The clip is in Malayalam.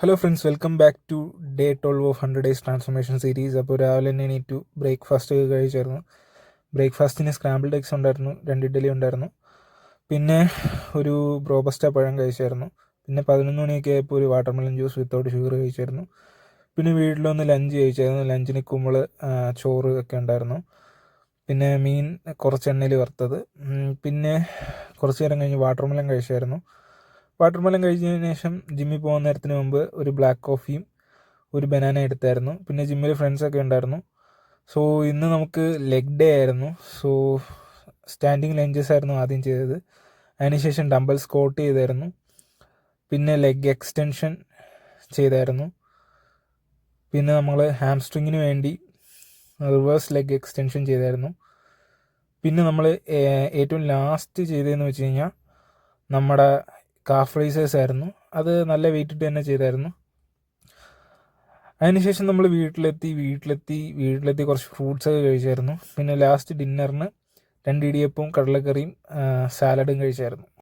Hello friends, welcome back to day 12 of 100 days transformation series. അപ്പോൾ രാവിലെ തന്നെ എണീറ്റു, ബ്രേക്ക്ഫാസ്റ്റ് ഒക്കെ കഴിച്ചായിരുന്നു. ബ്രേക്ക്ഫാസ്റ്റിന് സ്ക്രാമ്പിൾഡ് എഗ്സ് ഉണ്ടായിരുന്നു, 2 ഇഡ്ഡലി ഉണ്ടായിരുന്നു, പിന്നെ ഒരു ബ്രോബസ്റ്റ പഴം കഴിച്ചായിരുന്നു. പിന്നെ 11 മണിയൊക്കെ ആയപ്പോൾ ഒരു വാട്ടർമെലൺ ജ്യൂസ് വിത്തൗട്ട് ഷുഗർ കഴിച്ചായിരുന്നു. പിന്നെ വീട്ടിലൊന്ന് ലഞ്ച് കഴിച്ചായിരുന്നു. ലഞ്ചിന് കുമ്പള്, ചോറ് ഒക്കെ ഉണ്ടായിരുന്നു. പിന്നെ മീൻ കുറച്ച് എണ്ണയിൽ വറുത്തത്. പിന്നെ കുറച്ച് നേരം കഴിഞ്ഞ് വാട്ടർമെലൺ കഴിച്ചായിരുന്നു. വാട്ടർമെലൺ കഴിച്ചതിന് ശേഷം ജിമ്മിൽ പോകാൻ നേരത്തിന് മുമ്പ് ഒരു ബ്ലാക്ക് കോഫിയും ഒരു ബനാന എടുത്തായിരുന്നു. പിന്നെ ജിമ്മിൽ ഫ്രണ്ട്സൊക്കെ ഉണ്ടായിരുന്നു. സോ ഇന്ന് നമുക്ക് ലെഗ് ഡേ ആയിരുന്നു. സോ സ്റ്റാൻഡിങ് ലഞ്ചസ് ആയിരുന്നു ആദ്യം ചെയ്തത്. അതിനുശേഷം ഡംബൽ സ്ക്വാട്ട് ചെയ്തായിരുന്നു. പിന്നെ ലെഗ് എക്സ്റ്റൻഷൻ ചെയ്തായിരുന്നു. പിന്നെ നമ്മൾ ഹാംസ്ട്രിങ്ങിന് വേണ്ടി റിവേഴ്സ് ലെഗ് എക്സ്റ്റൻഷൻ ചെയ്തായിരുന്നു. പിന്നെ നമ്മൾ ഏറ്റവും ലാസ്റ്റ് ചെയ്തതെന്ന് വെച്ച് കഴിഞ്ഞാൽ നമ്മുടെ കാഫ് റൈസേഴ്സ് ആയിരുന്നു. അത് നല്ല വെയിറ്റ് ഇട്ട് തന്നെ ചെയ്തായിരുന്നു. അതിനുശേഷം നമ്മൾ വീട്ടിലെത്തി കുറച്ച് ഫ്രൂട്ട്സ് ഒക്കെ കഴിച്ചായിരുന്നു. പിന്നെ ലാസ്റ്റ് ഡിന്നറിന് 2 ഇടിയപ്പവും കടലക്കറിയും സാലഡും കഴിച്ചായിരുന്നു.